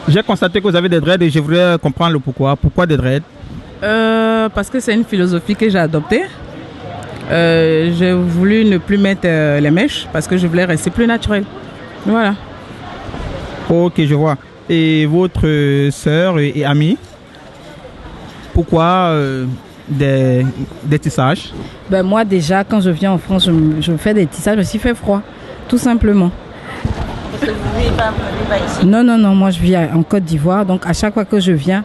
J'ai constaté que vous avez des dreads et je voudrais comprendre le pourquoi. Pourquoi des dreads? Parce que c'est une philosophie que j'ai adoptée. J'ai voulu ne plus mettre les mèches parce que je voulais rester plus naturel. Voilà. Ok, je vois. Et votre sœur et amie, pourquoi des tissages? Ben moi déjà quand je viens en France je fais des tissages parce qu'il fait froid, tout simplement. Parce que vous ne vivez pas ici? Non, moi je vis en Côte d'Ivoire, donc à chaque fois que je viens,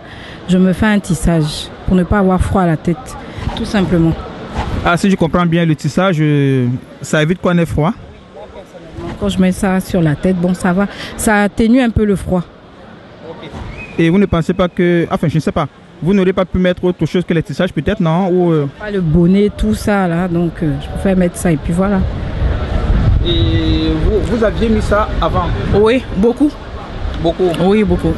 je me fais un tissage pour ne pas avoir froid à la tête, tout simplement. Ah, si je comprends bien, le tissage, ça évite qu'on ait froid? Quand je mets ça sur la tête, bon ça va, ça atténue un peu le froid. Et vous ne pensez pas que... Enfin, je ne sais pas. Vous n'aurez pas pu mettre autre chose que les tissages peut-être, non? Ou, Pas le bonnet, tout ça là, donc je préfère mettre ça et puis voilà. Et vous aviez mis ça avant? Oui, beaucoup. Beaucoup? Oui, beaucoup.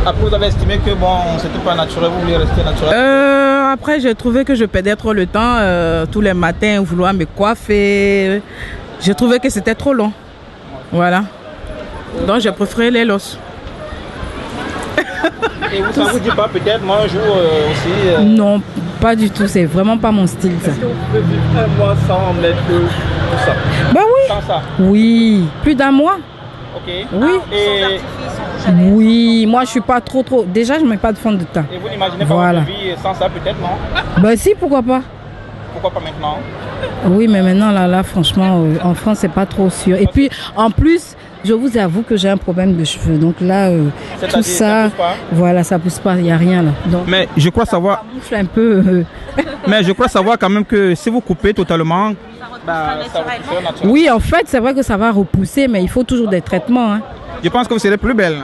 Après, vous avez estimé que bon, c'était pas naturel, vous vouliez rester naturel? Après, j'ai trouvé que je perdais trop le temps tous les matins, vouloir me coiffer. J'ai trouvé que c'était trop long. Voilà. Donc, j'ai préféré les losses. Et vous, ça vous dit pas peut-être, moi un jour aussi... Non, pas du tout, c'est vraiment pas mon style ça. Est-ce que vous pouvez vivre un mois sans mettre tout ça? Bah oui. Sans ça? Oui, plus d'un mois. Ok. Oui. Et Oui, moi je suis pas trop. Déjà je mets pas de fond de teint. vous n'imaginez pas Voilà. votre vie sans ça peut-être, non? Bah si, pourquoi pas. Pourquoi pas maintenant? Oui, mais maintenant là franchement, en France c'est pas trop sûr. Et puis en plus, je vous avoue que j'ai un problème de cheveux. Donc là, tout ça, pousse pas? voilà, ça pousse pas, il y a rien là. Donc Mais je crois savoir... ça moufle un peu. Mais je crois savoir quand même que si vous coupez totalement, ça repoussera naturellement. Oui, en fait, c'est vrai que ça va repousser, mais il faut toujours des traitements. Hein. Je pense que vous serez plus belle.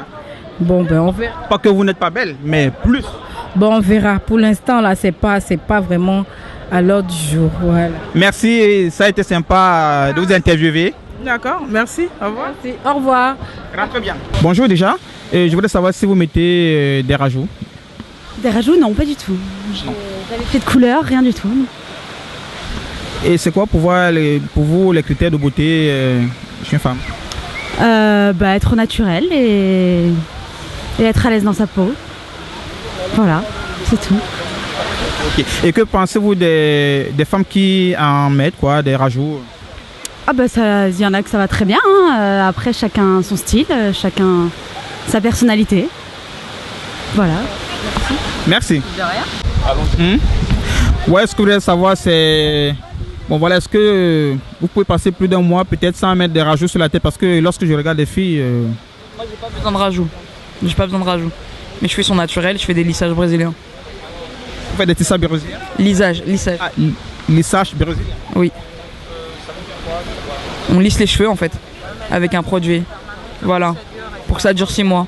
Bon, ben on verra. Pas que vous n'êtes pas belle, mais plus. Bon, on verra. Pour l'instant, là, c'est pas vraiment à l'ordre du jour. Voilà. Merci, ça a été sympa de vous interviewer. D'accord, merci. Au revoir. Merci. Au revoir. Rentrez bien. Bonjour déjà. Je voudrais savoir si vous mettez des rajouts. Des rajouts, non, pas du tout. J'avais fait de couleur, rien du tout. Et c'est quoi pour vous les critères de beauté chez une femme? Être naturel et être à l'aise dans sa peau. Voilà, c'est tout. Okay. Et que pensez-vous des femmes qui en mettent quoi, des rajouts? Il y en a que ça va très bien. Hein. Après, chacun son style, chacun sa personnalité. Voilà. Merci. De rien. Ouais, ce que je voulais savoir, c'est... Bon, voilà, est-ce que vous pouvez passer plus d'un mois peut-être sans mettre des rajouts sur la tête? Parce que lorsque je regarde des filles... Moi, j'ai pas besoin de rajouts. J'ai pas besoin de rajouts. Mes cheveux sont naturels, je fais des lissages brésiliens. Vous faites des tissages brésiliens? Lissage. Ah, lissage brésilien? Oui. On lisse les cheveux en fait, avec un produit. Voilà. Pour que ça dure 6 mois.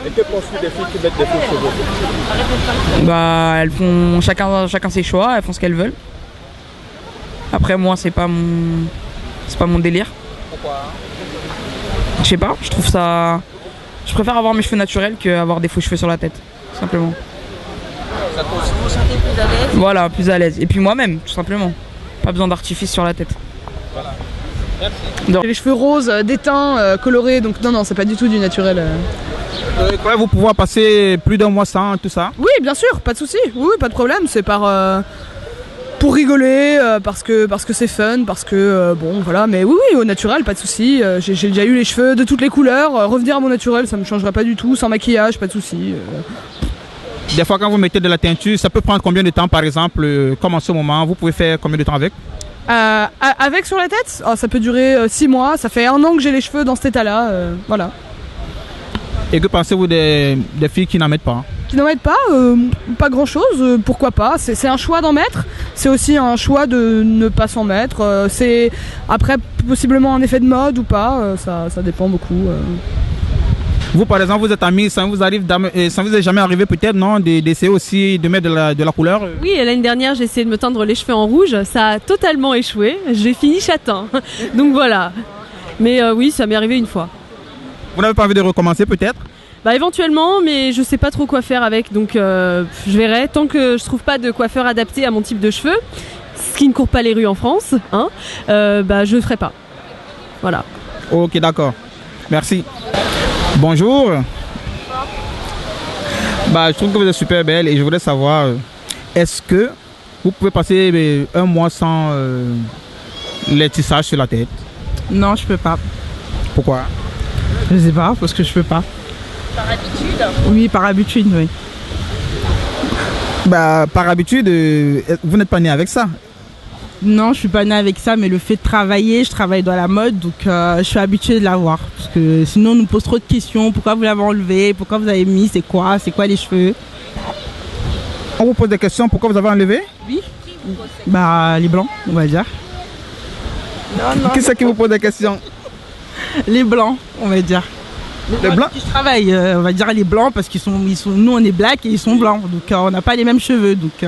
Et que penses-tu des filles qui mettent des faux cheveux? Elles font chacun ses choix, elles font ce qu'elles veulent. Après moi c'est pas mon délire. Pourquoi? Je sais pas, je trouve ça. Je préfère avoir mes cheveux naturels qu'avoir des faux cheveux sur la tête, tout simplement. Vous vous sentez plus à l'aise? Voilà, plus à l'aise. Et puis moi-même, tout simplement. Pas besoin d'artifice sur la tête. Voilà. Merci. J'ai les cheveux roses, déteints, colorés, donc non, c'est pas du tout du naturel. Vous pouvez passer plus d'un mois sans tout ça? Oui, bien sûr, pas de souci, oui, pas de problème, c'est pour rigoler, parce que c'est fun, parce que bon, voilà, mais oui, au naturel, pas de souci. J'ai déjà eu les cheveux de toutes les couleurs, revenir à mon naturel, ça me changerait pas du tout, sans maquillage, pas de souci. Des fois, quand vous mettez de la teinture, ça peut prendre combien de temps, par exemple, comme en ce moment? Vous pouvez faire combien de temps avec? Avec sur la tête, ça peut durer 6 mois, ça fait 1 an que j'ai les cheveux dans cet état-là, voilà. Et que pensez-vous des filles qui n'en mettent pas? Qui n'en mettent pas grand-chose, pourquoi pas, c'est un choix d'en mettre, c'est aussi un choix de ne pas s'en mettre, c'est après possiblement un effet de mode ou pas, ça dépend beaucoup. Vous, par exemple, vous êtes amis, ça vous est jamais arrivé peut-être, non, d'essayer aussi de mettre de la couleur? Oui, l'année dernière, j'ai essayé de me teindre les cheveux en rouge. Ça a totalement échoué. J'ai fini châtain. Donc voilà. Mais oui, ça m'est arrivé une fois. Vous n'avez pas envie de recommencer peut-être? Éventuellement, mais je sais pas trop quoi faire avec. Donc je verrai. Tant que je trouve pas de coiffeur adapté à mon type de cheveux, ce qui ne court pas les rues en France, hein, je ne ferai pas. Voilà. Ok, d'accord. Merci. Bonjour. Bah, je trouve que vous êtes super belle et je voudrais savoir, est-ce que vous pouvez passer un mois sans les tissages sur la tête? Non, je peux pas. Pourquoi? Je sais pas, parce que je peux pas. Par habitude? Oui, par habitude, oui. Bah, par habitude, vous n'êtes pas né avec ça. Non, je suis pas née avec ça, mais le fait de travailler, je travaille dans la mode, donc je suis habituée de l'avoir. Parce que sinon, on nous pose trop de questions. Pourquoi vous l'avez enlevé? Pourquoi vous avez mis? C'est quoi les cheveux? On vous pose des questions, pourquoi vous avez enlevé? Oui. Bah, les blancs, on va dire. Qui c'est qui vous pose des questions? Les blancs, on va dire. Les blancs? Qui travaillent, on va dire les blancs, parce qu'ils sont, nous on est black et ils sont blancs, donc on n'a pas les mêmes cheveux. Donc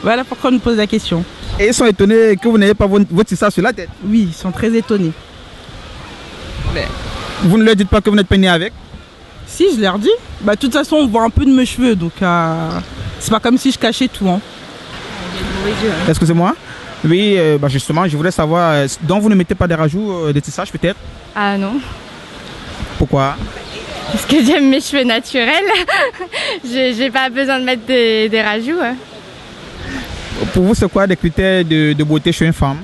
voilà pourquoi on nous pose la question. Et ils sont étonnés que vous n'ayez pas votre tissage sur la tête? Oui, ils sont très étonnés. Mais vous ne leur dites pas que vous n'êtes pas né avec? Si, je leur dis. Bah, de toute façon, on voit un peu de mes cheveux, donc c'est pas comme si je cachais tout. Hein. Excusez-moi. Oui, bah justement, je voudrais savoir, donc vous ne mettez pas des rajouts de tissage peut-être? Ah non, Pourquoi? parce que j'aime mes cheveux naturels. J'ai pas besoin de mettre des rajouts. Hein. Pour vous, c'est quoi des critères de beauté chez une femme?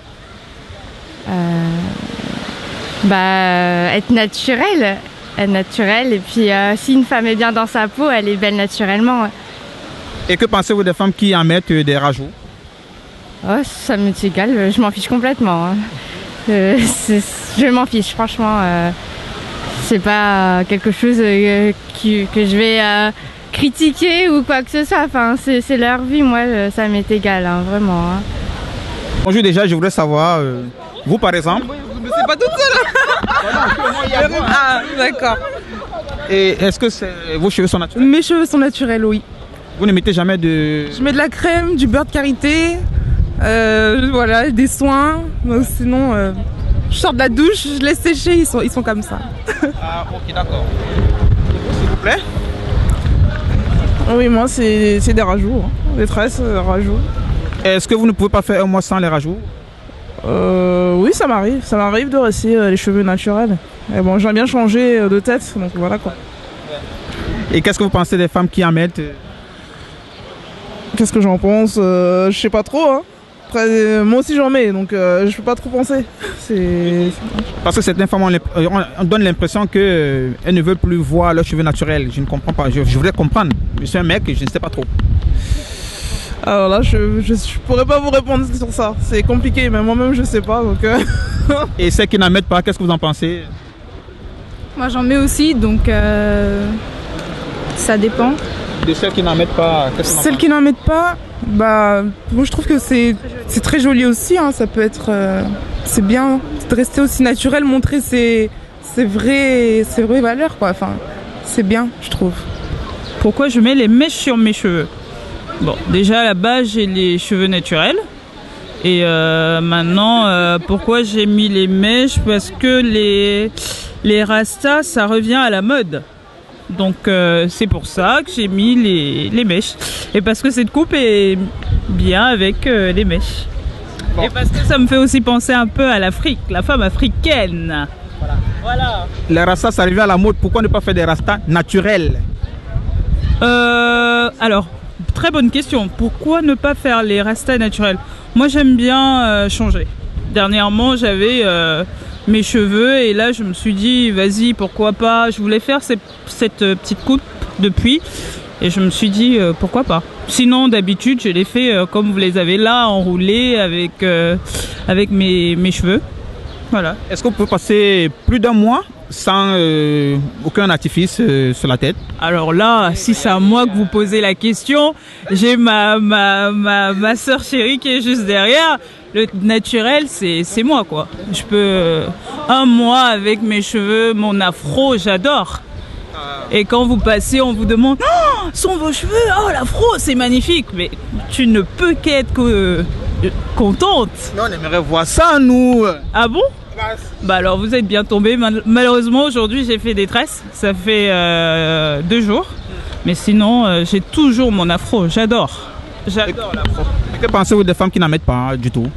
Être naturelle. Être naturelle. Et puis si une femme est bien dans sa peau, elle est belle naturellement. Et que pensez-vous des femmes qui en mettent des rajouts? Oh, ça m'est égal, je m'en fiche complètement. Hein. Je m'en fiche, franchement. C'est pas quelque chose que je vais critiquer ou quoi que ce soit. Enfin, c'est leur vie, moi, ça m'est égal, hein, vraiment. Hein. Bonjour, déjà, je voudrais savoir, vous par exemple. Mais c'est pas toute seule. Ah, d'accord. Et est-ce que vos cheveux sont naturels? Mes cheveux sont naturels, oui. Vous ne mettez jamais de... Je mets de la crème, du beurre de karité, voilà, des soins. Sinon, je sors de la douche, je laisse sécher, ils sont comme ça. Ah, ok, d'accord. S'il vous plaît? Oui, moi, c'est des rajouts, hein. Des tresses, rajouts. Est-ce que vous ne pouvez pas faire un mois sans les rajouts? Oui, ça m'arrive de rester les cheveux naturels. Et bon, j'aime bien changer de tête, donc voilà quoi. Et qu'est-ce que vous pensez des femmes qui en mettent? Qu'est-ce que j'en pense? Je sais pas trop, hein. Après, moi aussi j'en mets, donc je peux pas trop penser. Parce que certaines femmes, on donne l'impression qu'elles ne veulent plus voir leurs cheveux naturels. Je ne comprends pas. Je voudrais comprendre. Je suis un mec et je ne sais pas trop. Alors là, je pourrais pas vous répondre sur ça. C'est compliqué, mais moi-même je sais pas. Donc, Et celles qui n'en mettent pas, qu'est-ce que vous en pensez? Moi j'en mets aussi, donc ça dépend. De celles qui n'en mettent pas, qu'est-ce que vous en Celles qui n'en mettent pas, bah, moi je trouve que c'est très joli aussi. Hein. Ça peut être, c'est bien de rester aussi naturel, montrer ses vraies valeurs, quoi. Enfin, c'est bien, je trouve. Pourquoi je mets les mèches sur mes cheveux? Bon, déjà à la base j'ai les cheveux naturels. Et maintenant, pourquoi j'ai mis les mèches? Parce que les rastas, ça revient à la mode. Donc c'est pour ça que j'ai mis les mèches. Et parce que cette coupe est bien avec les mèches. Bon. Et parce que ça me fait aussi penser un peu à l'Afrique, la femme africaine. Voilà. Les rastas, ça revient à la mode. Pourquoi ne pas faire des rastas naturels? Alors, très bonne question. Pourquoi ne pas faire les rastas naturels? Moi, j'aime bien changer. Dernièrement, j'avais mes cheveux et là, je me suis dit, vas-y, pourquoi pas. Je voulais faire cette petite coupe depuis et je me suis dit, pourquoi pas. Sinon, d'habitude, je les fais comme vous les avez là, enroulés avec mes cheveux. Voilà. Est-ce que vous pouvez passer plus d'un mois sans aucun artifice sur la tête? Alors là, si c'est à moi que vous posez la question, j'ai ma soeur chérie qui est juste derrière. Le naturel, c'est moi, quoi. Je peux un mois avec mes cheveux, mon afro, j'adore. Et quand vous passez, on vous demande, oh, sont vos cheveux, oh l'afro, c'est magnifique. Mais tu ne peux qu'être contente. Non, on aimerait voir ça, nous. Ah bon? Bah alors vous êtes bien tombé. Malheureusement aujourd'hui j'ai fait des tresses. Ça fait 2 jours. Mais sinon j'ai toujours mon afro. J'adore. J'adore l'afro. Que pensez-vous des femmes qui n'en mettent pas du tout?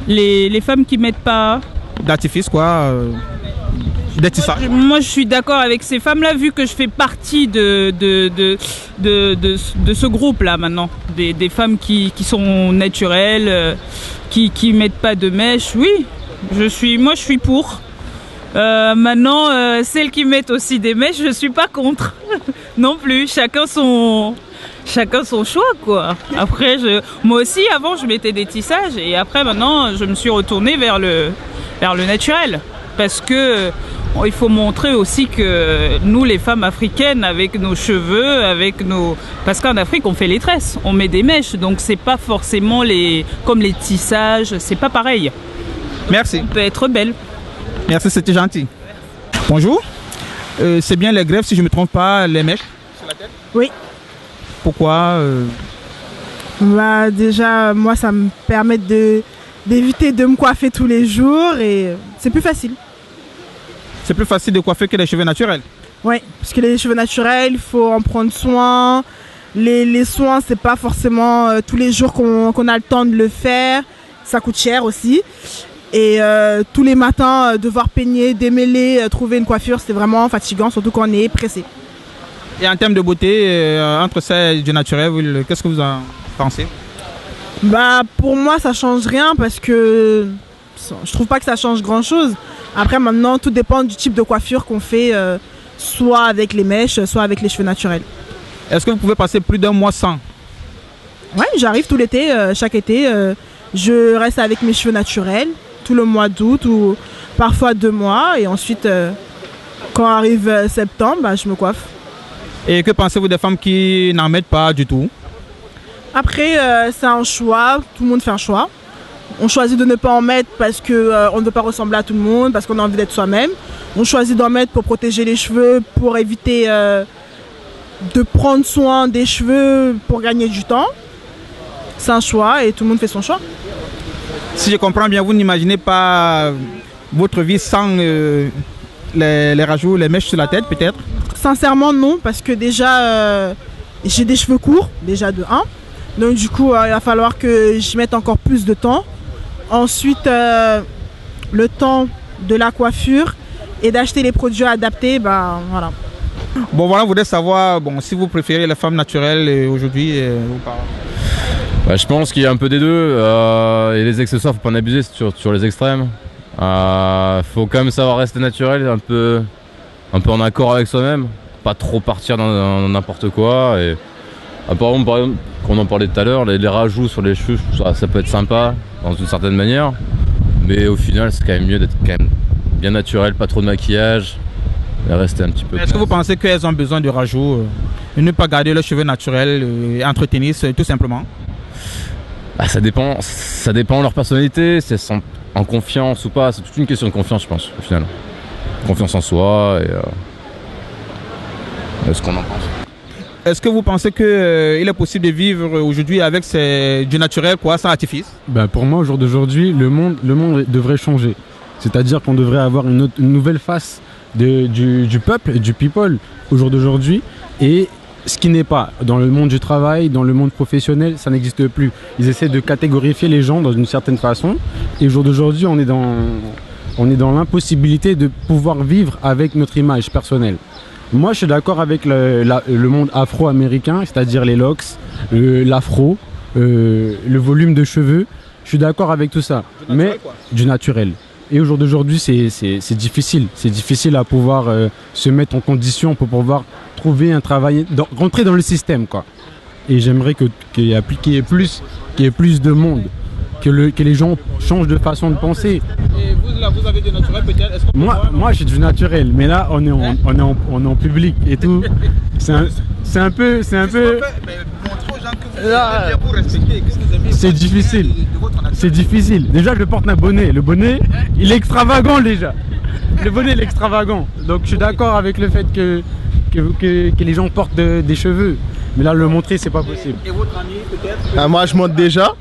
Les femmes qui mettent pas d'artifice, quoi. des tissages. Moi, je suis d'accord avec ces femmes-là, vu que je fais partie de ce groupe-là maintenant. Des femmes qui sont naturelles, qui mettent pas de mèches. Oui, moi, je suis pour. Maintenant, celles qui mettent aussi des mèches, je suis pas contre. Non plus, chacun son choix, quoi. Après, moi aussi, avant, je mettais des tissages. Et après, maintenant, je me suis retournée vers le naturel. Parce que il faut montrer aussi que nous, les femmes africaines, avec nos cheveux, parce qu'en Afrique, on fait les tresses, on met des mèches, donc c'est pas forcément comme les tissages, c'est pas pareil. Merci. On peut être belle. Merci, c'était gentil. Bonjour. C'est bien les greffes, si je ne me trompe pas, les mèches sur la tête? Oui. Pourquoi Bah, déjà, moi, ça me permet d'éviter de me coiffer tous les jours et c'est plus facile. C'est plus facile de coiffer que les cheveux naturels? Oui, parce que les cheveux naturels, il faut en prendre soin. Les soins, c'est pas forcément tous les jours qu'on a le temps de le faire. Ça coûte cher aussi. Et tous les matins, devoir peigner, démêler, trouver une coiffure, c'est vraiment fatigant, surtout quand on est pressé. Et en termes de beauté, entre ça et du naturel, qu'est-ce que vous en pensez? Bah, pour moi, ça change rien parce que je trouve pas que ça change grand-chose. Après, maintenant, tout dépend du type de coiffure qu'on fait, soit avec les mèches, soit avec les cheveux naturels. Est-ce que vous pouvez passer plus d'un mois sans? Oui, j'arrive tout l'été, chaque été. Je reste avec mes cheveux naturels tout le mois d'août ou parfois 2 mois. Et ensuite, quand arrive septembre, bah, je me coiffe. Et que pensez-vous des femmes qui n'en mettent pas du tout? Après, c'est un choix. Tout le monde fait un choix. On choisit de ne pas en mettre parce qu'on ne veut pas ressembler à tout le monde, parce qu'on a envie d'être soi-même. On choisit d'en mettre pour protéger les cheveux, pour éviter de prendre soin des cheveux pour gagner du temps. C'est un choix et tout le monde fait son choix. Si je comprends bien, vous n'imaginez pas votre vie sans les rajouts, les mèches sur la tête peut-être? Sincèrement non, parce que déjà j'ai des cheveux courts, déjà de 1. Donc du coup il va falloir que j'y mette encore plus de temps. Ensuite le temps de la coiffure et d'acheter les produits adaptés, ben voilà. Bon voilà, je voudrais savoir si vous préférez les femmes naturelles aujourd'hui ou pas. Bah, je pense qu'il y a un peu des deux, et les accessoires, faut pas en abuser sur les extrêmes. Faut quand même savoir rester naturel, un peu en accord avec soi-même, pas trop partir dans n'importe quoi. Et par exemple, qu'on en parlait tout à l'heure, les rajouts sur les cheveux, ça peut être sympa dans une certaine manière, mais au final c'est quand même mieux d'être quand même bien naturel, pas trop de maquillage, et rester un petit peu. Est-ce que vous pensez qu'elles ont besoin de rajouts et ne pas garder leurs cheveux naturels et entretenir tout simplement? Bah, ça dépend de leur personnalité, si elles sont en confiance ou pas, c'est toute une question de confiance je pense au final. Confiance en soi et ce qu'on en pense. Est-ce que vous pensez qu'il est possible de vivre aujourd'hui avec du naturel sans artifice? Bah pour moi, au jour d'aujourd'hui, le monde devrait changer. C'est-à-dire qu'on devrait avoir une nouvelle face du peuple, du people au jour d'aujourd'hui. Et ce qui n'est pas dans le monde du travail, dans le monde professionnel, ça n'existe plus. Ils essaient de catégorifier les gens dans une certaine façon. Et au jour d'aujourd'hui, on est dans l'impossibilité de pouvoir vivre avec notre image personnelle. Moi, je suis d'accord avec le monde afro-américain, c'est-à-dire les locks, l'afro, le volume de cheveux. Je suis d'accord avec tout ça, mais du naturel. Et au jour d'aujourd'hui, c'est difficile. C'est difficile à pouvoir se mettre en condition pour pouvoir trouver un travail, rentrer dans le système, quoi. Et j'aimerais qu'il y ait plus de monde, que les gens changent de façon de penser. Et vous avez du naturel peut-être? Moi j'ai du naturel, mais là on est en public et tout. C'est un peu. C'est difficile. C'est difficile. Déjà je porte un bonnet. Le bonnet, il est extravagant déjà. Le bonnet il est extravagant. Donc je suis d'accord avec le fait que les gens portent des cheveux. Mais là le montrer c'est pas possible. Et votre ami peut-être? Moi je monte déjà.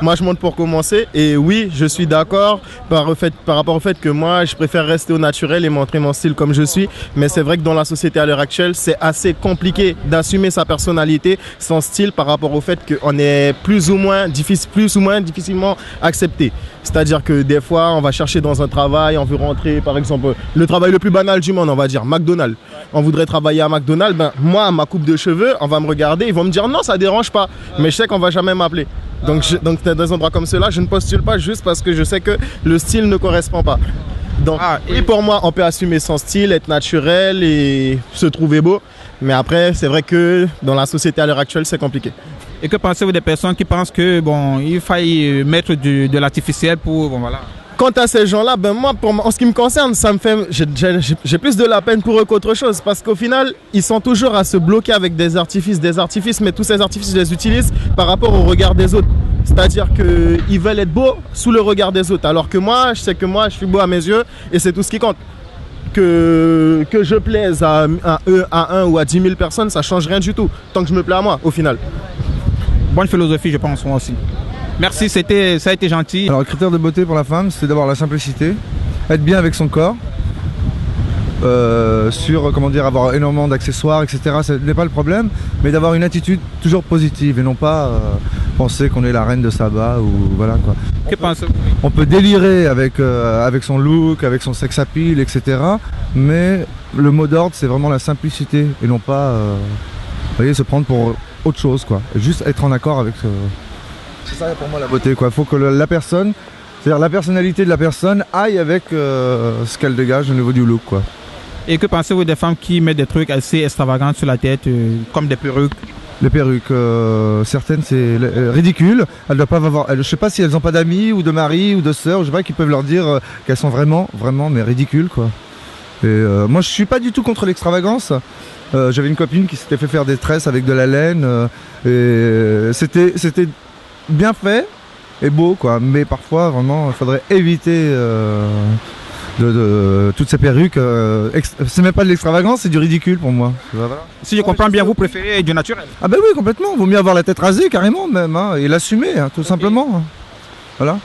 Moi je monte pour commencer. Et oui, je suis d'accord par rapport au fait que moi je préfère rester au naturel et montrer mon style comme je suis. Mais c'est vrai que dans la société à l'heure actuelle, c'est assez compliqué d'assumer sa personnalité, son style par rapport au fait qu'on est plus ou moins difficilement accepté. C'est-à-dire que des fois, on va chercher dans un travail, on veut rentrer, par exemple, le travail le plus banal du monde, on va dire McDonald's. On voudrait travailler à McDonald's, ben moi, ma coupe de cheveux, on va me regarder, ils vont me dire non, ça dérange pas. Mais je sais qu'on va jamais m'appeler. Donc dans des endroits comme ceux-là, je ne postule pas juste parce que je sais que le style ne correspond pas. Donc, et pour moi, on peut assumer son style, être naturel et se trouver beau. Mais après, c'est vrai que dans la société à l'heure actuelle, c'est compliqué. Et que pensez-vous des personnes qui pensent que bon, il faille mettre de l'artificiel pour voilà. Quant à ces gens-là, ben moi, en ce qui me concerne, ça me fait, j'ai plus de la peine pour eux qu'autre chose, parce qu'au final, ils sont toujours à se bloquer avec des artifices, mais tous ces artifices, je les utilise par rapport au regard des autres. C'est-à-dire qu'ils veulent être beaux sous le regard des autres, alors que moi, je sais que moi, je suis beau à mes yeux, et c'est tout ce qui compte. Que je plaise à 1 ou à 10 000 personnes, ça change rien du tout, tant que je me plais à moi, au final. Bonne philosophie, je pense, moi aussi. Merci, ça a été gentil. Alors, le critère de beauté pour la femme, c'est d'avoir la simplicité, être bien avec son corps, avoir énormément d'accessoires, etc. Ce n'est pas le problème, mais d'avoir une attitude toujours positive et non pas penser qu'on est la reine de Saba ou voilà quoi. Que pensez-vous ? On peut délirer avec son look, avec son sex appeal, etc. Mais le mot d'ordre, c'est vraiment la simplicité et non pas, se prendre pour autre chose quoi. Juste être en accord avec. C'est ça pour moi la beauté quoi. Il faut que la personne, c'est-à-dire la personnalité de la personne aille avec ce qu'elle dégage au niveau du look quoi. Et que pensez-vous des femmes qui mettent des trucs assez extravagants sur la tête, comme des perruques ? Les perruques, certaines c'est ridicule. Elles doivent pas avoir, je sais pas si elles n'ont pas d'amis ou de mari ou de sœurs, je sais pas, qui peuvent leur dire qu'elles sont vraiment mais ridicules quoi. Et moi je suis pas du tout contre l'extravagance. J'avais une copine qui s'était fait faire des tresses avec de la laine et c'était bien fait et beau quoi. Mais parfois vraiment il faudrait éviter toutes ces perruques, c'est même pas de l'extravagance, c'est du ridicule pour moi. Voilà. Si je comprends bien, vous préférez du naturel. Ah ben oui, complètement, vaut mieux avoir la tête rasée carrément même, hein, et l'assumer, hein, tout simplement. Hein. Voilà.